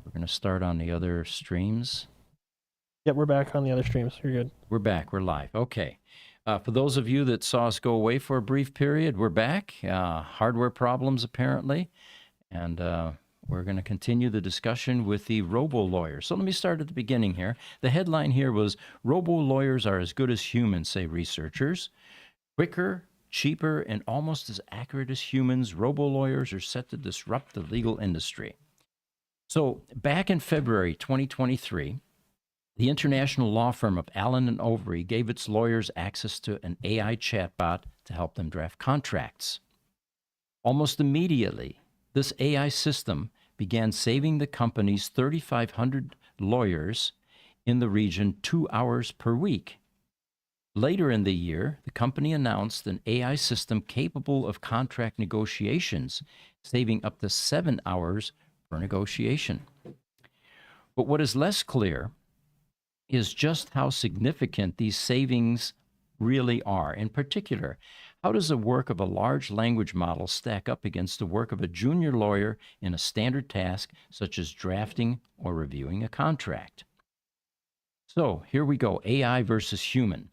We're going to start on the other streams. Yep, we're back on the other streams. You're good. We're back. We're live. Okay. For those of you that saw us go away for a brief period, we're back. Hardware problems, apparently. And we're going to continue the discussion with the Robo Lawyers. So let me start at the beginning here. The headline here was Robo Lawyers are as good as humans, say researchers. Quicker, cheaper, and almost as accurate as humans, Robo Lawyers are set to disrupt the legal industry. So back in February 2023, the international law firm of Allen and Overy gave its lawyers access to an AI chatbot to help them draft contracts. Almost immediately, this AI system began saving the company's 3,500 lawyers in the region 2 hours per week. Later in the year, the company announced an AI system capable of contract negotiations, saving up to 7 hours per negotiation. But what is less clear is just how significant these savings really are. In particular, how does the work of a large language model stack up against the work of a junior lawyer in a standard task such as drafting or reviewing a contract? So here we go, AI versus human.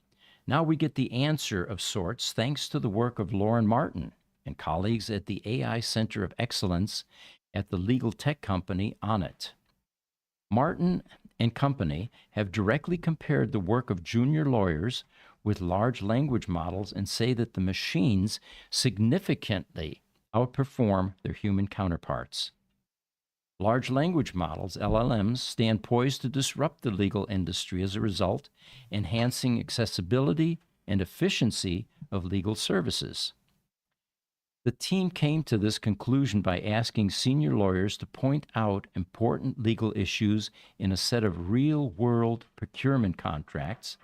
Now we get the answer of sorts thanks to the work of Lauren Martin and colleagues at the AI Center of Excellence at the legal tech company Onnit. Martin and company have directly compared the work of junior lawyers with large language models and say that the machines significantly outperform their human counterparts. Large language models, LLMs, stand poised to disrupt the legal industry as a result, enhancing accessibility and efficiency of legal services. The team came to this conclusion by asking senior lawyers to point out important legal issues in a set of real-world procurement contracts,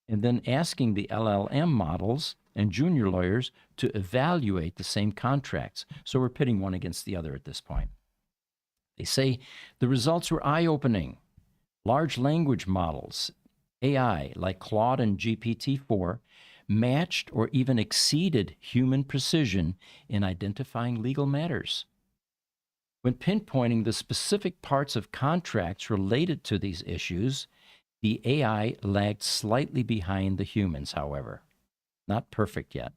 and then asking the LLM models and junior lawyers to evaluate the same contracts. So we're pitting one against the other at this point. They say the results were eye-opening. Large language models, AI, like Claude and GPT-4, matched or even exceeded human precision in identifying legal matters. When pinpointing the specific parts of contracts related to these issues, the AI lagged slightly behind the humans, however. Not perfect yet.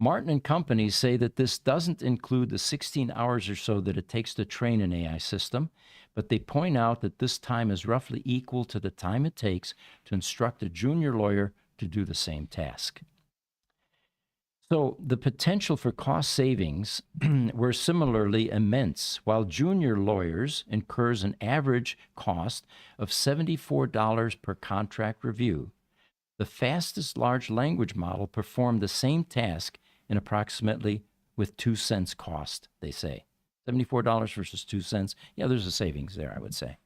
Martin and company say that this doesn't include the 16 hours or so that it takes to train an AI system, but they point out that this time is roughly equal to the time it takes to instruct a junior lawyer to do the same task. So the potential for cost savings were similarly immense. While junior lawyers incurs an average cost of $74 per contract review, the fastest large language model performed the same task in approximately with 2 cents cost, they say. $74 versus 2 cents. Yeah, there's a savings there, I would say.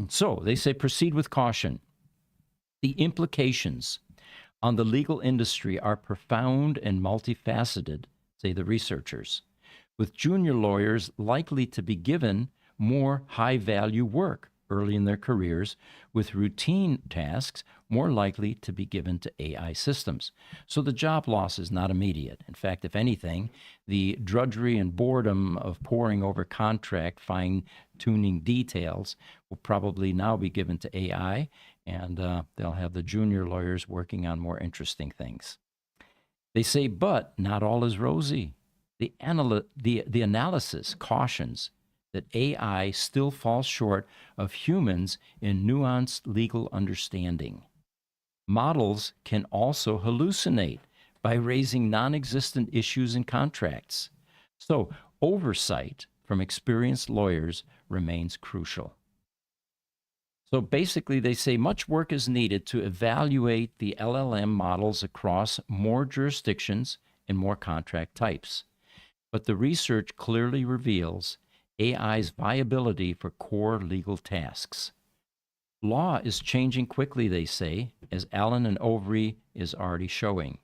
So they say proceed with caution. The implications on the legal industry are profound and multifaceted, say the researchers, with junior lawyers likely to be given more high-value work early in their careers, with routine tasks more likely to be given to AI systems. So the job loss is not immediate. In fact, if anything, the drudgery and boredom of poring over contract, fine-tuning details will probably now be given to AI, and they'll have the junior lawyers working on more interesting things. They say, but not all is rosy. The analysis cautions that AI still falls short of humans in nuanced legal understanding. Models can also hallucinate by raising non-existent issues in contracts. So oversight from experienced lawyers remains crucial. So basically, they say much work is needed to evaluate the LLM models across more jurisdictions and more contract types. But the research clearly reveals AI's viability for core legal tasks. Law is changing quickly, they say, as Allen and Overy is already showing.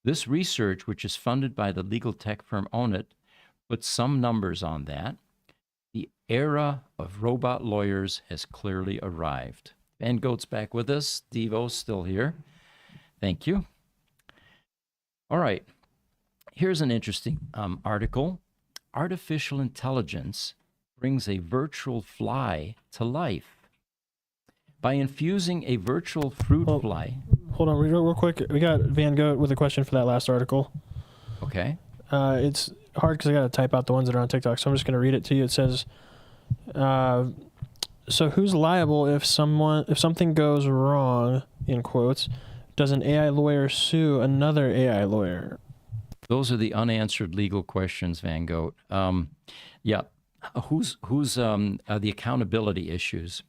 This research, which is funded by the legal tech firm Onnit, puts some numbers on that. The era of robot lawyers has clearly arrived. Van Goat's back with us. Devo's still here. Thank you. All right. Here's an interesting article. Artificial intelligence brings a virtual fly to life. By infusing a virtual fruit Well, fly. Hold on, real quick. We got Van Goat with a question for that last article. Okay. It's hard because I got to type out the ones that are on TikTok, so I'm just going to read it to you. It says, so who's liable if something goes wrong, in quotes, does an AI lawyer sue another AI lawyer? Those are the unanswered legal questions, Van Goat. Yeah. Who's the accountability issues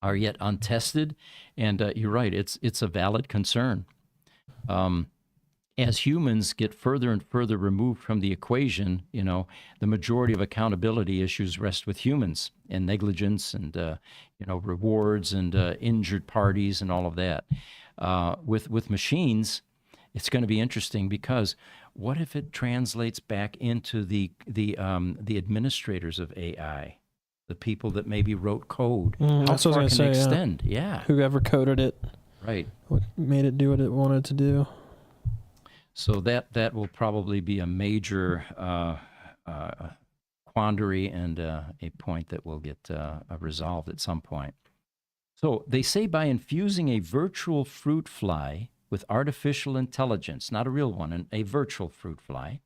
are yet untested, and you're right. It's a valid concern. As humans get further and further removed from the equation, the majority of accountability issues rest with humans, and negligence, and rewards, and injured parties, and all of that. With machines, it's going to be interesting because what if it translates back into the administrators of AI? The people that maybe wrote code. How That's what I far was can gonna they say, extend? Yeah. Whoever coded it, Right. what made it do what it wanted to do. So that will probably be a major quandary and a point that will get resolved at some point. So they say by infusing a virtual fruit fly with artificial intelligence, not a real one, a virtual fruit fly,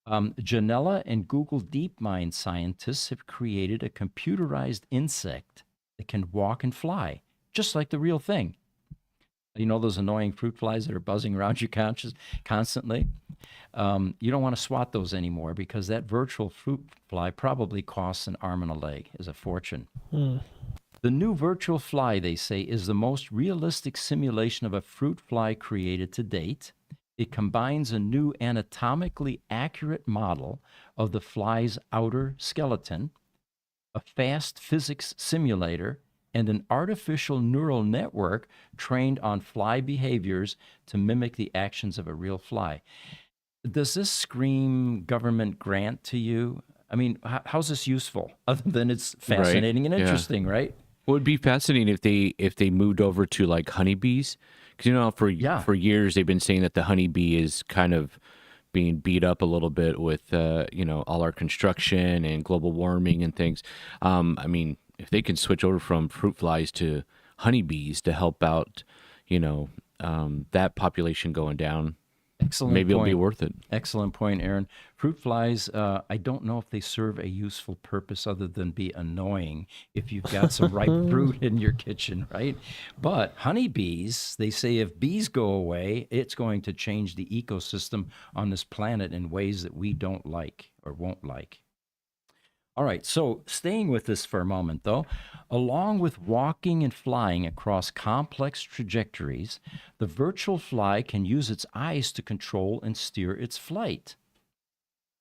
Janella and Google DeepMind scientists have created a computerized insect that can walk and fly, just like the real thing. You know those annoying fruit flies that are buzzing around you constantly? You don't want to swat those anymore because that virtual fruit fly probably costs an arm and a leg, is a fortune. The new virtual fly, they say, is the most realistic simulation of a fruit fly created to date. It combines a new anatomically accurate model of the fly's outer skeleton, a fast physics simulator, and an artificial neural network trained on fly behaviors to mimic the actions of a real fly. Does this scream government grant to you? I mean, how's this useful other than it's fascinating and interesting, right? Well, it'd be fascinating if they moved over to like honeybees, because for years they've been saying that the honeybee is kind of being beat up a little bit with all our construction and global warming and things. I mean, if they can switch over from fruit flies to honeybees to help out, that population going down, Excellent maybe point. It'll be worth it. Excellent point, Aaron. Fruit flies, I don't know if they serve a useful purpose other than be annoying if you've got some ripe fruit in your kitchen, right? But honeybees, they say if bees go away, it's going to change the ecosystem on this planet in ways that we don't like or won't like. All right, so staying with this for a moment, though, along with walking and flying across complex trajectories, the virtual fly can use its eyes to control and steer its flight.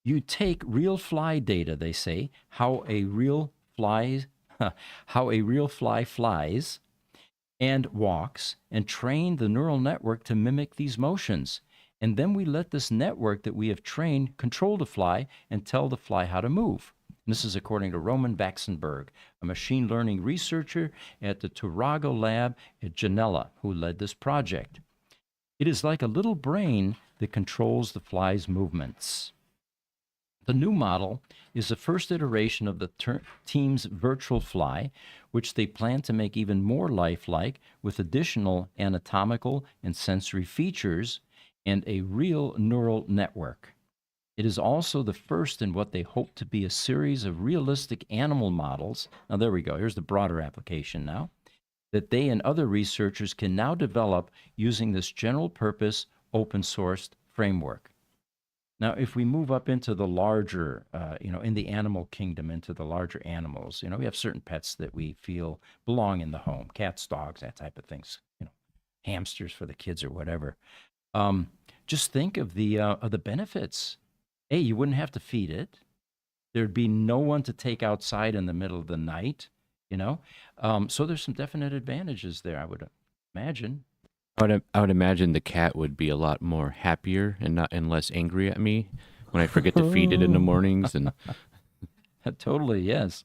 You take real fly data, they say, how a real fly flies and walks, and train the neural network to mimic these motions. And then we let this network that we have trained control the fly and tell the fly how to move. This is according to Roman Baxenberg, a machine learning researcher at the Turago lab at Janella, who led this project. It is like a little brain that controls the fly's movements. The new model is the first iteration of the team's virtual fly, which they plan to make even more lifelike with additional anatomical and sensory features and a real neural network. It is also the first in what they hope to be a series of realistic animal models. Now, there we go. Here's the broader application now, that they and other researchers can now develop using this general purpose, open sourced framework. Now, if we move up into the larger, in the animal kingdom, into the larger animals, we have certain pets that we feel belong in the home, cats, dogs, that type of things, hamsters for the kids or whatever. Just think of the benefits. A, you wouldn't have to feed it. There'd be no one to take outside in the middle of the night, So there's some definite advantages there, I would imagine. I would imagine the cat would be a lot more happier and less angry at me when I forget to feed it in the mornings. And Totally, yes.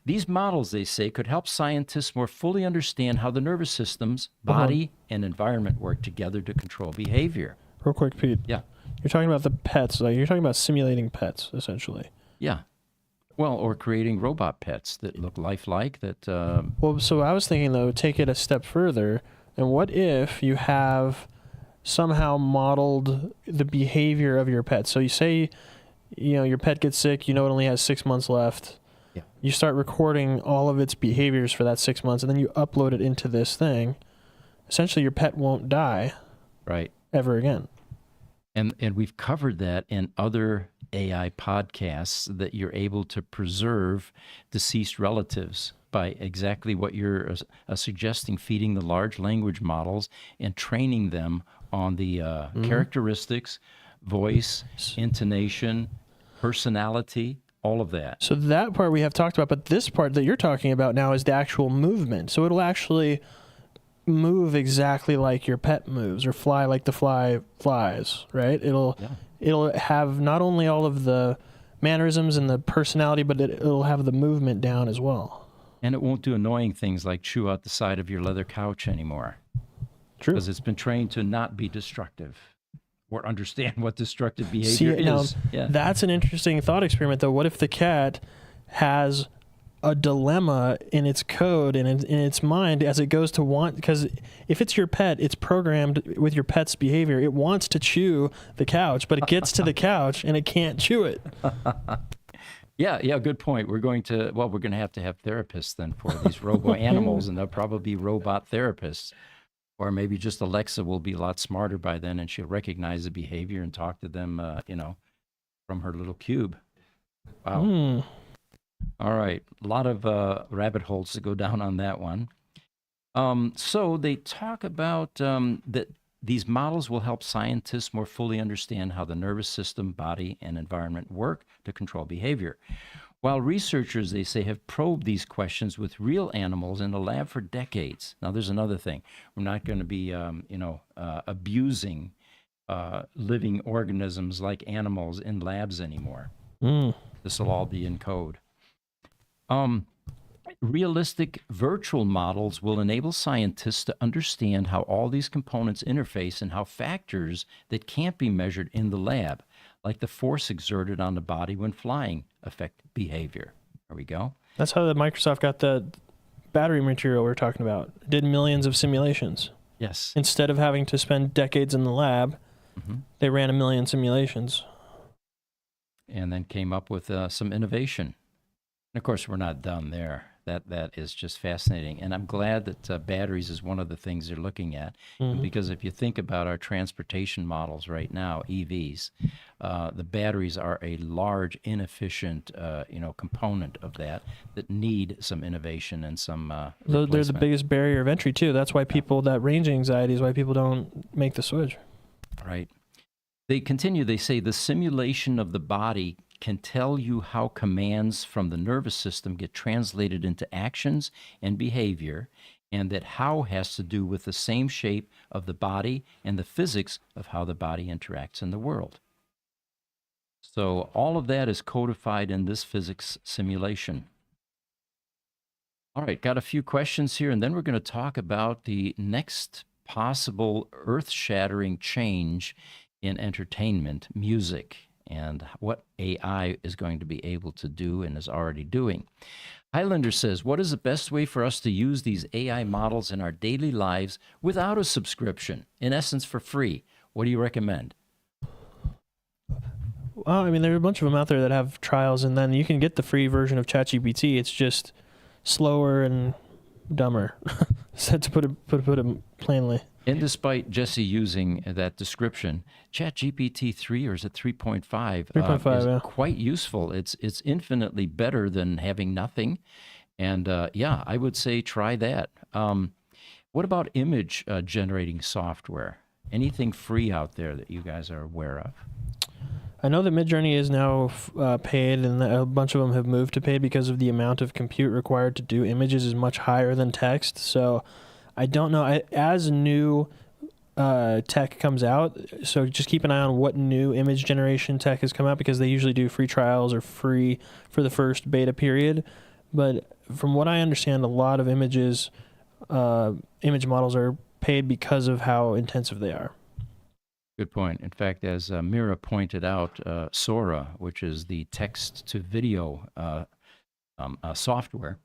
These models, they say, could help scientists more fully understand how the nervous systems, body, and environment work together to control behavior. Real quick, Pete. Yeah. You're talking about the pets. You're talking about simulating pets, essentially. Yeah. Well, or creating robot pets that look lifelike. That Well, so I was thinking, though, take it a step further. And what if you have somehow modeled the behavior of your pet? So you say, your pet gets sick, it only has 6 months left. Yeah. You start recording all of its behaviors for that 6 months, and then you upload it into this thing. Essentially, your pet won't die. Right. Ever again. And we've covered that in other AI podcasts, that you're able to preserve deceased relatives by exactly what you're suggesting, feeding the large language models and training them on the characteristics, voice, intonation, personality, all of that. So that part we have talked about, but this part that you're talking about now is the actual movement. So it'll actually move exactly like your pet moves, or fly like the fly flies, right? It'll have not only all of the mannerisms and the personality, but it'll have the movement down as well. And it won't do annoying things like chew out the side of your leather couch anymore. True. Because it's been trained to not be destructive or understand what destructive behavior is. Now, that's an interesting thought experiment, though. What if the cat has a dilemma in its code and in its mind as it goes to want, because if it's your pet, it's programmed with your pet's behavior. It wants to chew the couch, but it gets to the couch and it can't chew it. Yeah, good point. We're going to have therapists then for these robo animals, and they'll probably be robot therapists. Or maybe just Alexa will be a lot smarter by then, and she'll recognize the behavior and talk to them, from her little cube. Wow. All right. A lot of rabbit holes to go down on that one. So they talk about that these models will help scientists more fully understand how the nervous system, body, and environment work to control behavior. While researchers, they say, have probed these questions with real animals in the lab for decades. Now, there's another thing. We're not going to be, abusing living organisms like animals in labs anymore. This will all be in code. Realistic virtual models will enable scientists to understand how all these components interface and how factors that can't be measured in the lab, like the force exerted on the body when flying, affect behavior. There we go. That's how Microsoft got the battery material we're talking about. It did millions of simulations. Yes. Instead of having to spend decades in the lab, they ran 1 million simulations. And then came up with some innovation. And of course, we're not done there. That is just fascinating. And I'm glad that batteries is one of the things they're looking at. Because if you think about our transportation models right now, EVs, the batteries are a large, inefficient, component of that need some innovation and some They're the biggest barrier of entry, too. That's why that range anxiety is why people don't make the switch. Right. They continue, they say, the simulation of the body can tell you how commands from the nervous system get translated into actions and behavior, and that how has to do with the same shape of the body and the physics of how the body interacts in the world. So all of that is codified in this physics simulation. All right, got a few questions here, and then we're going to talk about the next possible earth-shattering change in entertainment, music, and what AI is going to be able to do and is already doing. Highlander says, what is the best way for us to use these AI models in our daily lives without a subscription? In essence, for free. What do you recommend? Well, I mean, there are a bunch of them out there that have trials, and then you can get the free version of ChatGPT. It's just slower and dumber, to put it plainly. And despite Jesse using that description, ChatGPT 3, or is it 3.5? 3.5, is quite useful. It's infinitely better than having nothing. And I would say try that. What about image generating software? Anything free out there that you guys are aware of? I know that Midjourney is now paid, and a bunch of them have moved to paid because of the amount of compute required to do images is much higher than text. So I don't know. As new tech comes out, so just keep an eye on what new image generation tech has come out, because they usually do free trials or free for the first beta period. But from what I understand, a lot of image models are paid because of how intensive they are. Good point. In fact, as Mira pointed out, Sora, which is the text-to-video software,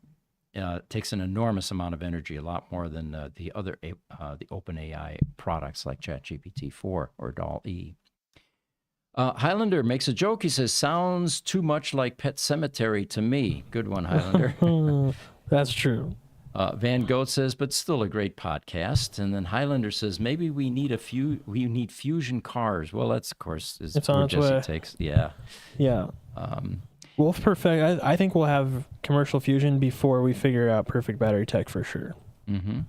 takes an enormous amount of energy, a lot more than the OpenAI products like ChatGPT-4 or DALL-E. Highlander makes a joke. He says, "Sounds too much like Pet Cemetery to me." Good one, Highlander. That's true. Van Goat says, "But still a great podcast." And then Highlander says, "Maybe we need fusion cars." Well, that's of course is it's on its way. Takes. Yeah. Yeah. Wolf Perfect. I think we'll have commercial fusion before we figure out perfect battery tech for sure. Mm-hmm.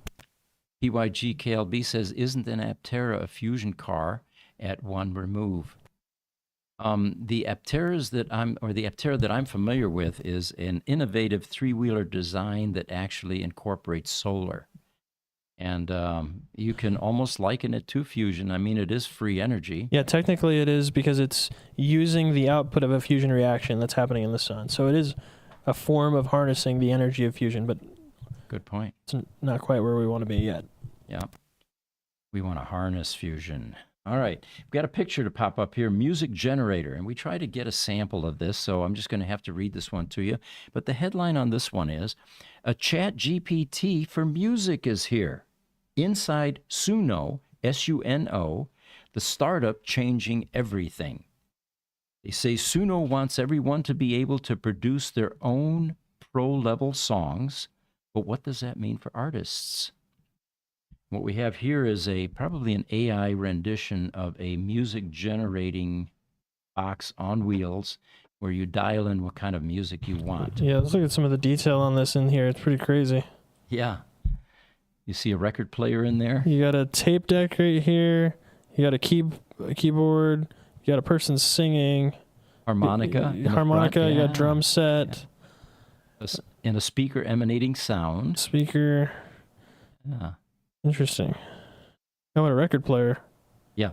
PYGKLB says, "Isn't an Aptera a fusion car at one remove?" The Aptera that I'm familiar with is an innovative three-wheeler design that actually incorporates solar. And you can almost liken it to fusion. I mean, it is free energy. Yeah, technically it is because it's using the output of a fusion reaction that's happening in the sun. So it is a form of harnessing the energy of fusion, but good point. It's not quite where we want to be yet. Yeah. We want to harness fusion. All right, we've got a picture to pop up here, music generator, and we try to get a sample of this, so I'm just going to have to read this one to you. But the headline on this one is, "A Chat GPT for music is here. Inside Suno, S-U-N-O, the startup changing everything." They say Suno wants everyone to be able to produce their own pro-level songs, but what does that mean for artists? What we have here is probably an AI rendition of a music generating box on wheels where you dial in what kind of music you want. Yeah, let's look at some of the detail on this in here. It's pretty crazy. Yeah. You see a record player in there? You got a tape deck right here. You got a keyboard. You got a person singing. Harmonica. You got drum set. And a speaker emanating sound. Speaker. Yeah. Interesting. How about a record player? Yeah,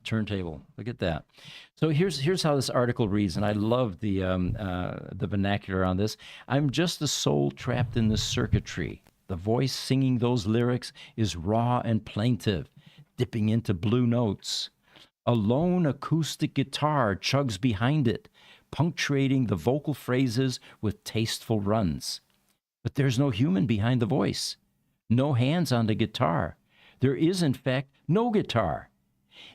turntable. Look at that. So here's how this article reads, and I love the vernacular on this. "I'm just a soul trapped in the circuitry. The voice singing those lyrics is raw and plaintive, dipping into blue notes. A lone acoustic guitar chugs behind it, punctuating the vocal phrases with tasteful runs. But there's no human behind the voice. No hands on the guitar. There is, in fact, no guitar.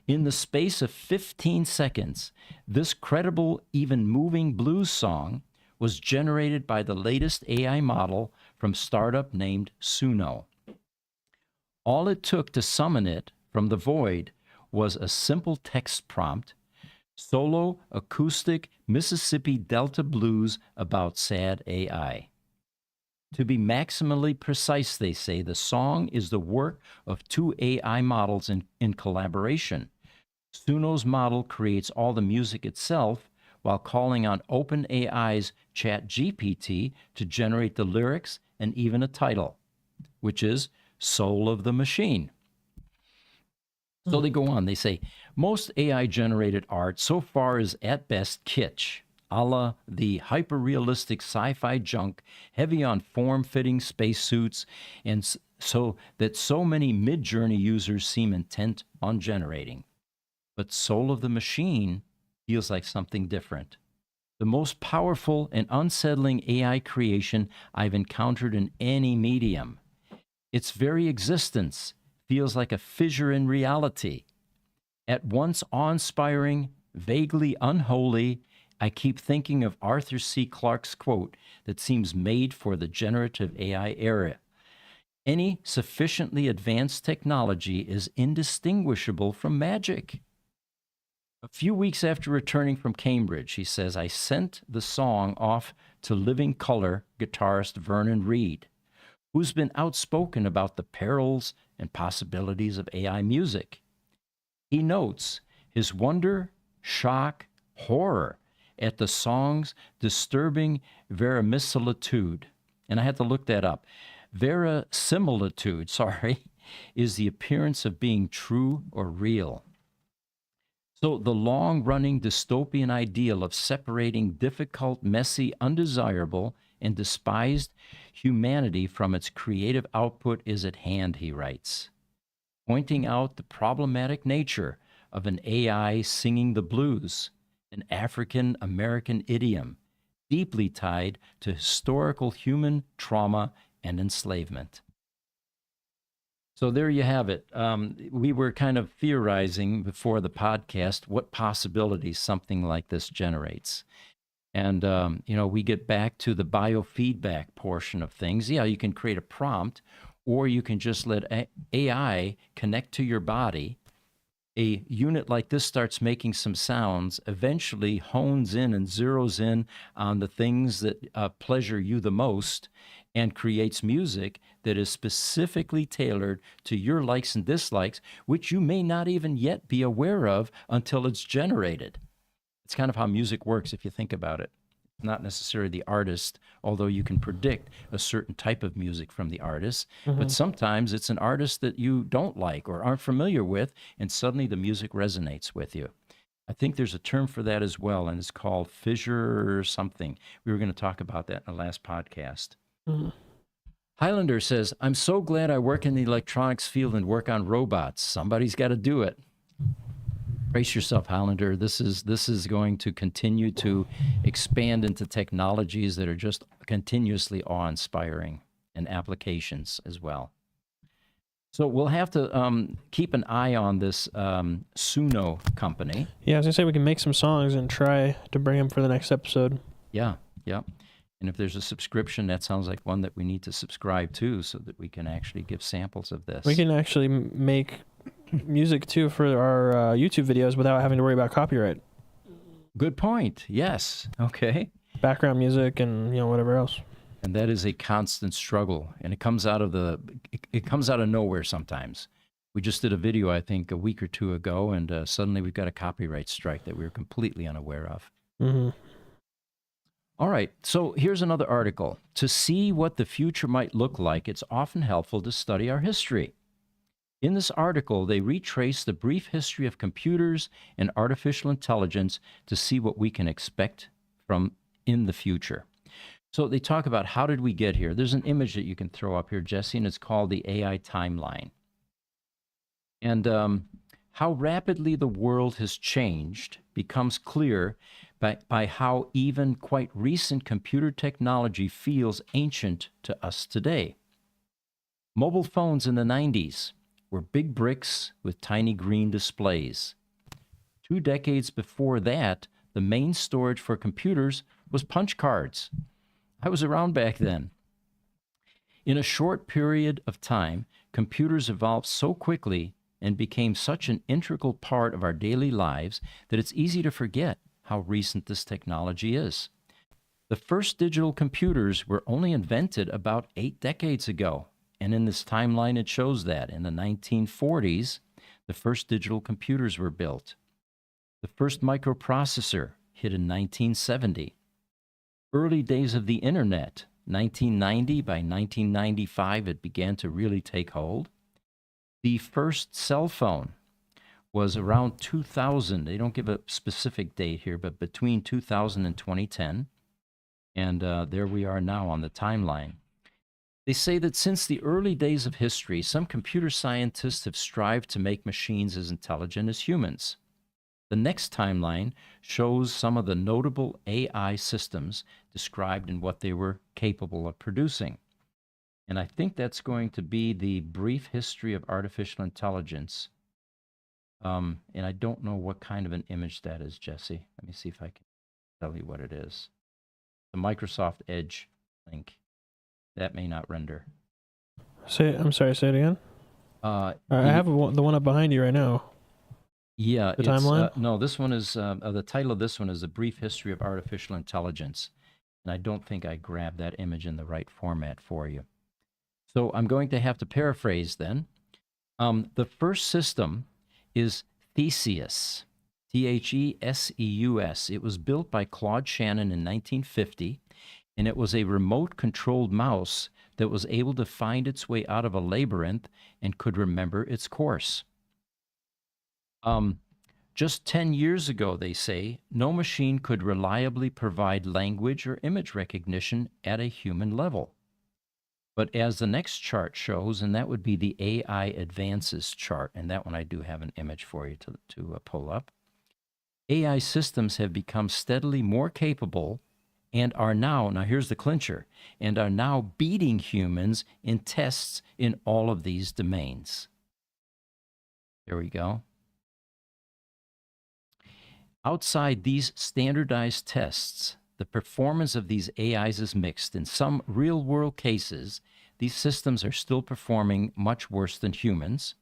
In the space of 15 seconds, this credible, even moving blues song was generated by the latest AI model from startup named Suno. All it took to summon it from the void was a simple text prompt, solo acoustic Mississippi Delta blues about sad AI. To be maximally precise, they say, the song is the work of two AI models in collaboration. Suno's model creates all the music itself while calling on OpenAI's ChatGPT to generate the lyrics and even a title, which is Soul of the Machine. So they go on. They say, most AI-generated art so far is at best kitsch, a la the hyper-realistic sci-fi junk, heavy on form-fitting spacesuits, and so many Mid-Journey users seem intent on generating. But Soul of the Machine feels like something different. The most powerful and unsettling AI creation I've encountered in any medium. Its very existence feels like a fissure in reality. At once awe-inspiring, vaguely unholy, I keep thinking of Arthur C. Clarke's quote that seems made for the generative AI era. Any sufficiently advanced technology is indistinguishable from magic. A few weeks after returning from Cambridge, he says, I sent the song off to Living Color guitarist Vernon Reid, who's been outspoken about the perils and possibilities of AI music. He notes his wonder, shock, horror at the song's disturbing verisimilitude. And I had to look that up. Verisimilitude, is the appearance of being true or real. So the long-running dystopian ideal of separating difficult, messy, undesirable, and despised humanity from its creative output is at hand, he writes, pointing out the problematic nature of an AI singing the blues, an African American idiom deeply tied to historical human trauma and enslavement. So there you have it. We were kind of theorizing before the podcast what possibilities something like this generates. And, we get back to the biofeedback portion of things. Yeah, you can create a prompt, or you can just let AI connect to your body. A unit like this starts making some sounds, eventually hones in and zeroes in on the things that pleasure you the most, and creates music that is specifically tailored to your likes and dislikes, which you may not even yet be aware of until it's generated. It's kind of how music works if you think about it. Not necessarily the artist, although you can predict a certain type of music from the artist, but sometimes it's an artist that you don't like or aren't familiar with, and suddenly the music resonates with you. I think there's a term for that as well, and it's called fissure or something. We were going to talk about that in the last podcast. Highlander says, I'm so glad I work in the electronics field and work on robots. Somebody's got to do it. Brace yourself, Highlander. This is going to continue to expand into technologies that are just continuously awe-inspiring, and applications as well. So we'll have to keep an eye on this Suno company. Yeah, I was going to say we can make some songs and try to bring them for the next episode. Yeah. And if there's a subscription, that sounds like one that we need to subscribe to so that we can actually give samples of this. We can actually make music too for our YouTube videos without having to worry about copyright. Good point. Yes. Okay. Background music and whatever else. And that is a constant struggle, and it comes out of nowhere sometimes. We just did a video, I think, a week or two ago, and suddenly we've got a copyright strike that we were completely unaware of. Mm-hmm. All right, so here's another article. To see what the future might look like, it's often helpful to study our history. In this article, they retrace the brief history of computers and artificial intelligence to see what we can expect from in the future. So they talk about how did we get here. There's an image that you can throw up here, Jesse, and it's called the AI timeline. And how rapidly the world has changed becomes clear by how even quite recent computer technology feels ancient to us today. Mobile phones in the 90s were big bricks with tiny green displays. 2 decades before that, the main storage for computers was punch cards. I was around back then. In a short period of time, computers evolved so quickly and became such an integral part of our daily lives that it's easy to forget how recent this technology is. The first digital computers were only invented about 8 decades ago, and in this timeline it shows that. In the 1940s, the first digital computers were built. The first microprocessor hit in 1970. Early days of the internet, 1990, by 1995 it began to really take hold. The first cell phone was around 2000. They don't give a specific date here, but between 2000 and 2010. And there we are now on the timeline. They say that since the early days of history, some computer scientists have strived to make machines as intelligent as humans. The next timeline shows some of the notable AI systems described in what they were capable of producing. And I think that's going to be the brief history of artificial intelligence. And I don't know what kind of an image that is, Jesse. Let me see if I can tell you what it is. The Microsoft Edge link. That may not render. I'm sorry, say it again. I have the one up behind you right now. Yeah. The timeline? No, this one is, the title of this one is A Brief History of Artificial Intelligence. And I don't think I grabbed that image in the right format for you. So I'm going to have to paraphrase then. The first system is Theseus, Theseus. It was built by Claude Shannon in 1950, and it was a remote-controlled mouse that was able to find its way out of a labyrinth and could remember its course. Just 10 years ago, they say, no machine could reliably provide language or image recognition at a human level. But as the next chart shows, and that would be the AI advances chart, and that one I do have an image for you to pull up. AI systems have become steadily more capable and are now here's the clincher, and are now beating humans in tests in all of these domains. There we go. Outside these standardized tests, the performance of these AIs is mixed. In some real-world cases, these systems are still performing much worse than humans.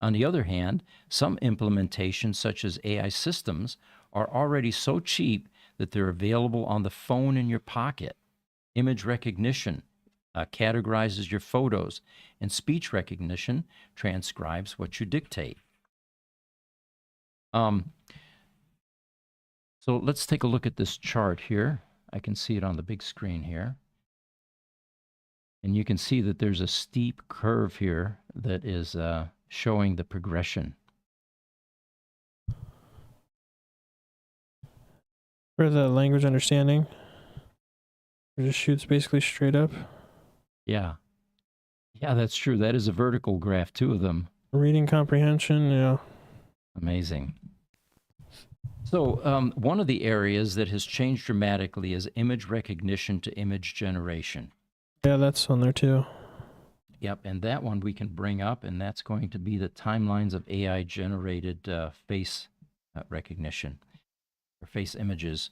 On the other hand, some implementations, such as AI systems, are already so cheap that they're available on the phone in your pocket. Image recognition categorizes your photos, and speech recognition transcribes what you dictate. So let's take a look at this chart here. I can see it on the big screen here. And you can see that there's a steep curve here that is showing the progression. For the language understanding, it just shoots basically straight up. Yeah. Yeah, that's true. That is a vertical graph, two of them. Reading comprehension, yeah. Amazing. So one of the areas that has changed dramatically is image recognition to image generation. Yeah, that's on there too. Yep, and that one we can bring up, and that's going to be the timelines of AI-generated face recognition, or face images.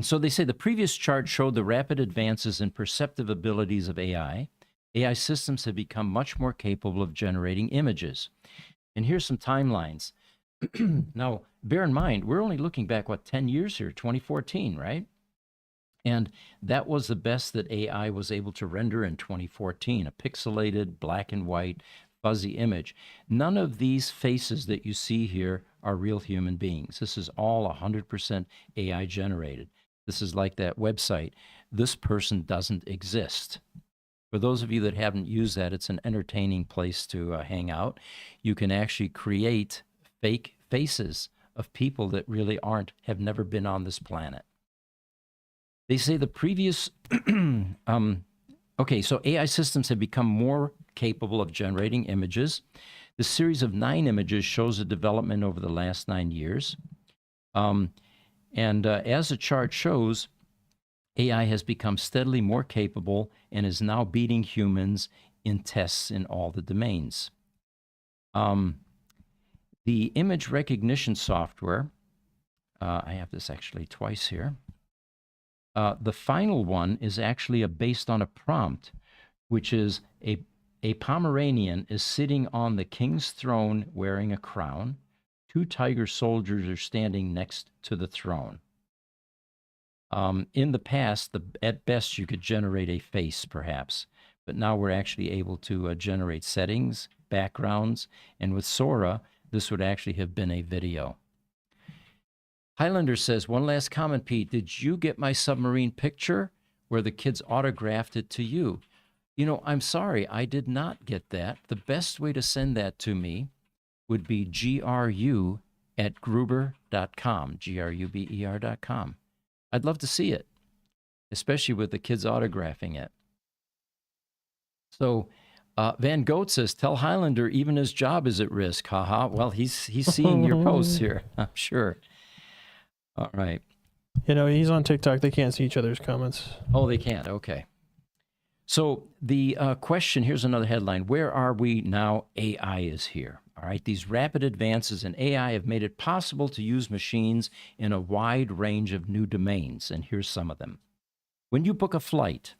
So they say the previous chart showed the rapid advances in perceptive abilities of AI. AI systems have become much more capable of generating images. And here's some timelines. Now, bear in mind, we're only looking back, 10 years here, 2014, right? And that was the best that AI was able to render in 2014, a pixelated, black and white, fuzzy image. None of these faces that you see here are real human beings. This is all 100% AI generated. This is like that website. This person doesn't exist. For those of you that haven't used that, it's an entertaining place to hang out. You can actually create fake faces of people that really have never been on this planet. They say the previous, okay, so AI systems have become more capable of generating images. The series of 9 images shows a development over the last 9 years. As the chart shows, AI has become steadily more capable and is now beating humans in tests in all the domains. The image recognition software, I have this actually twice here. The final one is actually based on a prompt, which is a Pomeranian is sitting on the king's throne wearing a crown. 2 tiger soldiers are standing next to the throne. In the past, at best, you could generate a face, perhaps, but now we're actually able to generate settings, backgrounds, and with Sora, this would actually have been a video. Highlander says, one last comment, Pete. Did you get my submarine picture where the kids autographed it to you? You know, I'm sorry, I did not get that. The best way to send that to me would be gru@gruber.com, gruber.com. I'd love to see it, especially with the kids autographing it. So Van Goat says, tell Highlander even his job is at risk. Haha. Well, he's seeing your posts here, I'm sure. All right. You know, he's on TikTok. They can't see each other's comments. Oh, they can't. Okay. So the question, here's another headline. Where are we now? AI is here. All right. These rapid advances in AI have made it possible to use machines in a wide range of new domains. And here's some of them. When you book a flight,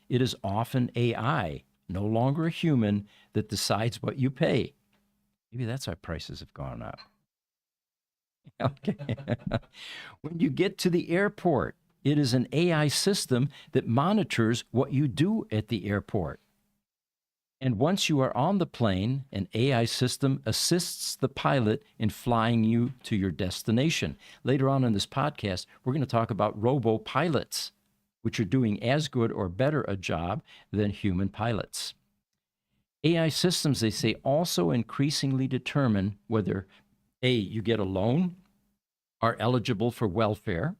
it is often AI, no longer a human, that decides what you pay. Maybe that's why prices have gone up. Okay. When you get to the airport, it is an AI system that monitors what you do at the airport. And once you are on the plane, an AI system assists the pilot in flying you to your destination. Later on in this podcast, we're going to talk about Robo Pilots, which are doing as good or better a job than human pilots. AI systems, they say, also increasingly determine whether A, you get a loan, are eligible for welfare,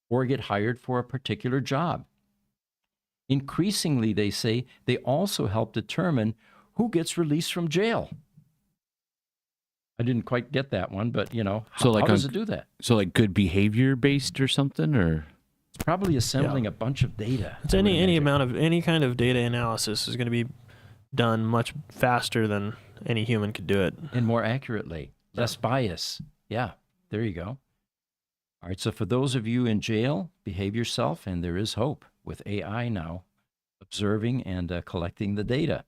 or get hired for a particular job. Increasingly, they say, they also help determine who gets released from jail. I didn't quite get that one, but, So how does it do that? So like good behavior based or something, or It's probably assembling a bunch of data. It's any kind of data analysis is going to be done much faster than any human could do it. And more accurately, less bias. Yeah, there you go. All right, so for those of you in jail, behave yourself, and there is hope with AI now observing and collecting the data.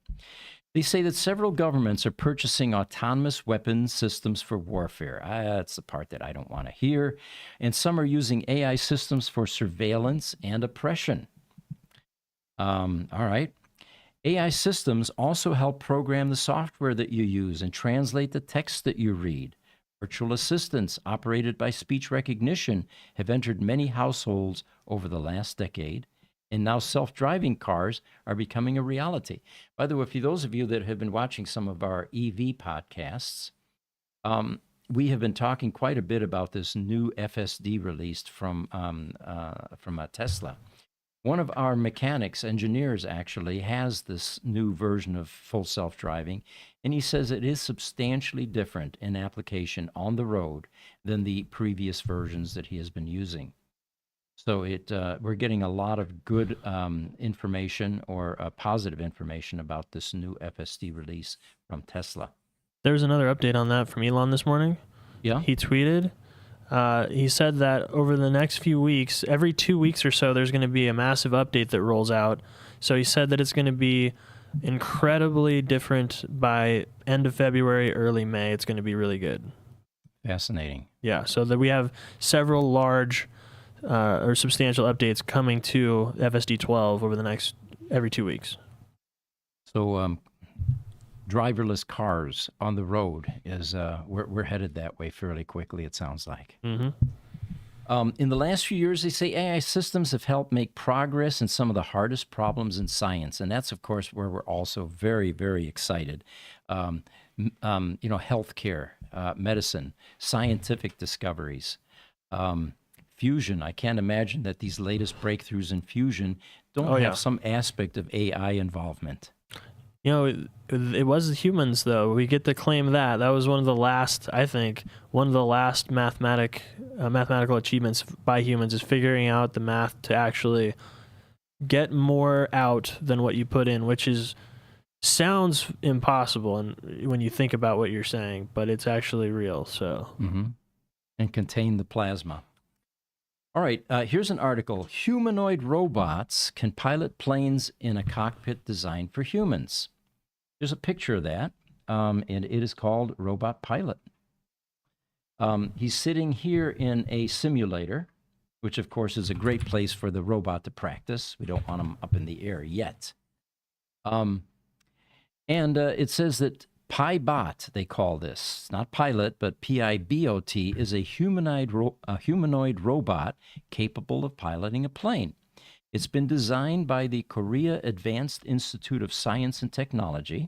They say that several governments are purchasing autonomous weapons systems for warfare. That's the part that I don't want to hear. And some are using AI systems for surveillance and oppression. All right. AI systems also help program the software that you use and translate the text that you read. Virtual assistants operated by speech recognition have entered many households over the last decade, and now self-driving cars are becoming a reality. By the way, for those of you that have been watching some of our EV podcasts, we have been talking quite a bit about this new FSD released from Tesla. One of our mechanics, engineers actually, has this new version of full self-driving, and he says it is substantially different in application on the road than the previous versions that he has been using. So we're getting a lot of good information or positive information about this new FSD release from Tesla. There's another update on that from Elon this morning. Yeah. He tweeted, he said that over the next few weeks, every 2 weeks or so, there's going to be a massive update that rolls out. So he said that it's going to be incredibly different by end of February, early May. It's going to be really good. Fascinating. Yeah, so that we have several large or substantial updates coming to FSD 12 over the next every 2 weeks. So driverless cars on the road is we're headed that way fairly quickly, it sounds like. Mm-hmm. In the last few years, they say AI systems have helped make progress in some of the hardest problems in science, and that's of course where we're also very, very excited. Healthcare, medicine, scientific discoveries. Fusion. I can't imagine that these latest breakthroughs in fusion don't have some aspect of AI involvement. It was the humans, though. We get to claim that. That was one of the last mathematical achievements by humans is figuring out the math to actually get more out than what you put in, which sounds impossible and when you think about what you're saying, but it's actually real. So, and contain the plasma. All right, here's an article. Humanoid robots can pilot planes in a cockpit designed for humans. There's a picture of that, and it is called Robot Pilot. He's sitting here in a simulator, which of course is a great place for the robot to practice. We don't want him up in the air yet. And it says that PiBot, they call this. It's not pilot, but PiBot is a humanoid robot capable of piloting a plane. It's been designed by the Korea Advanced Institute of Science and Technology.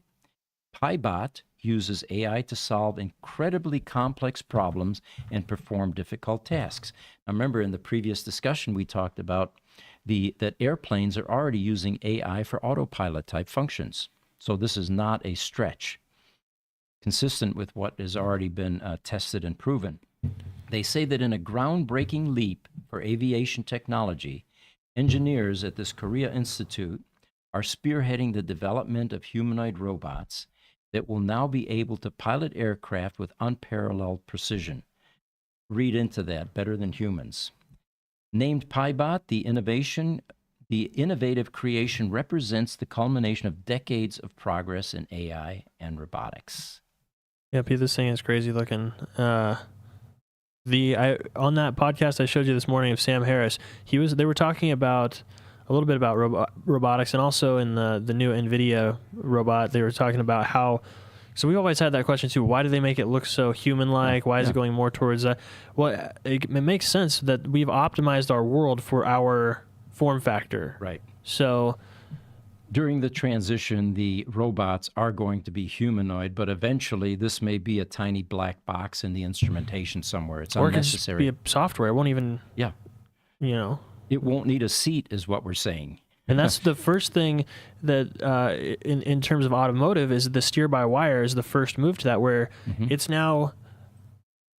PiBot uses AI to solve incredibly complex problems and perform difficult tasks. Now remember, in the previous discussion, we talked about that airplanes are already using AI for autopilot type functions. So this is not a stretch, consistent with what has already been tested and proven. They say that in a groundbreaking leap for aviation technology, engineers at this Korea Institute are spearheading the development of humanoid robots that will now be able to pilot aircraft with unparalleled precision. Read into that, better than humans. Named PiBot, the innovative creation represents the culmination of decades of progress in AI and robotics. Yeah, Pete, this thing is crazy looking. On that podcast I showed you this morning of Sam Harris, they were talking about a little bit about robotics, and also in the new NVIDIA robot, they were talking about how. So we always had that question too. Why do they make it look so human-like? Why is it going more towards that? Well, it makes sense that we've optimized our world for our form factor. Right. So during the transition, the robots are going to be humanoid, but eventually this may be a tiny black box in the instrumentation somewhere. It's unnecessary. Or it could just be a software. It won't even. Yeah. It won't need a seat, is what we're saying. And that's the first thing that, in terms of automotive, is the steer-by-wire is the first move to that, where it's now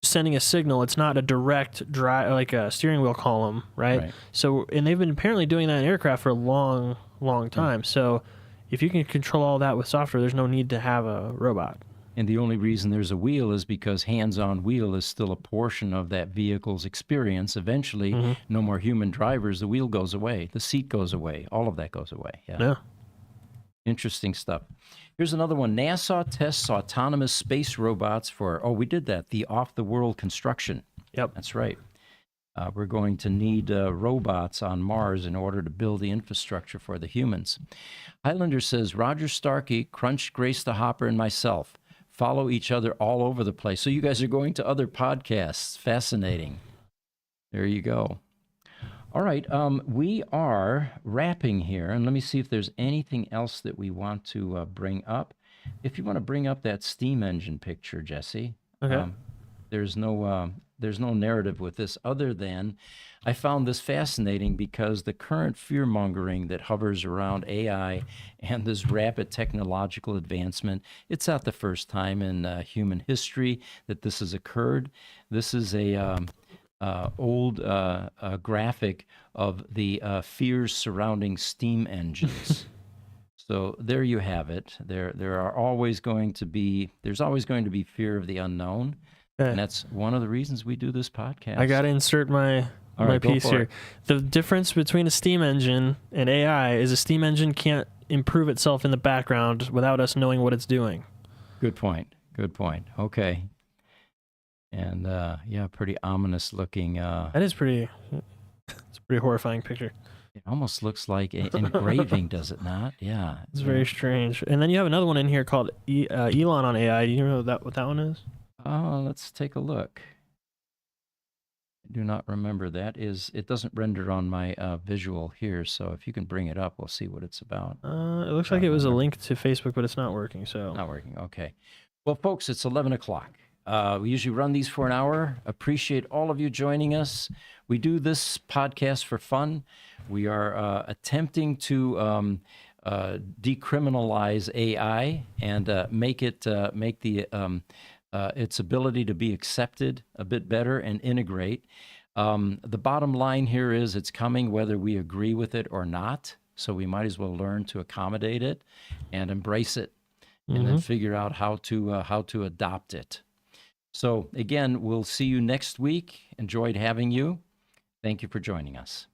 sending a signal. It's not a direct drive, like a steering wheel column, right? So, and they've been apparently doing that in aircraft for a long, long time. So if you can control all that with software, there's no need to have a robot. And the only reason there's a wheel is because hands-on wheel is still a portion of that vehicle's experience. Eventually, no more human drivers. The wheel goes away. The seat goes away. All of that goes away. Yeah. Interesting stuff. Here's another one. NASA tests autonomous space robots for, we did that, the off-the-world construction. Yep. That's right. We're going to need robots on Mars in order to build the infrastructure for the humans. Highlander says, Roger Starkey, Crunch, Grace the Hopper, and myself follow each other all over the place. So you guys are going to other podcasts. Fascinating. There you go. All right, we are wrapping here, and let me see if there's anything else that we want to bring up. If you want to bring up that steam engine picture, Jesse. Okay. There's no narrative with this other than I found this fascinating because the current fear-mongering that hovers around AI and this rapid technological advancement, it's not the first time in human history that this has occurred. This is a old graphic of the fears surrounding steam engines. So there you have it. There's always going to be fear of the unknown. And that's one of the reasons we do this podcast. I got to insert my piece here. The difference between a steam engine and AI is a steam engine can't improve itself in the background without us knowing what it's doing. Good point. Okay. And pretty ominous looking. That is pretty. It's a pretty horrifying picture. It almost looks like an engraving, does it not? Yeah. It's very strange. And then you have another one in here called Elon on AI. Do you know what that one is? Let's take a look. I do not remember that. It doesn't render on my visual here, so if you can bring it up, we'll see what it's about. It looks like it was a link to Facebook, but it's not working. So not working. Okay. Well, folks, it's 11 o'clock. We usually run these for an hour. Appreciate all of you joining us. We do this podcast for fun. We are attempting to decriminalize AI and make its ability to be accepted a bit better and integrate. The bottom line here is it's coming whether we agree with it or not. So we might as well learn to accommodate it and embrace it, and then figure out how to adopt it. So again, we'll see you next week. Enjoyed having you. Thank you for joining us.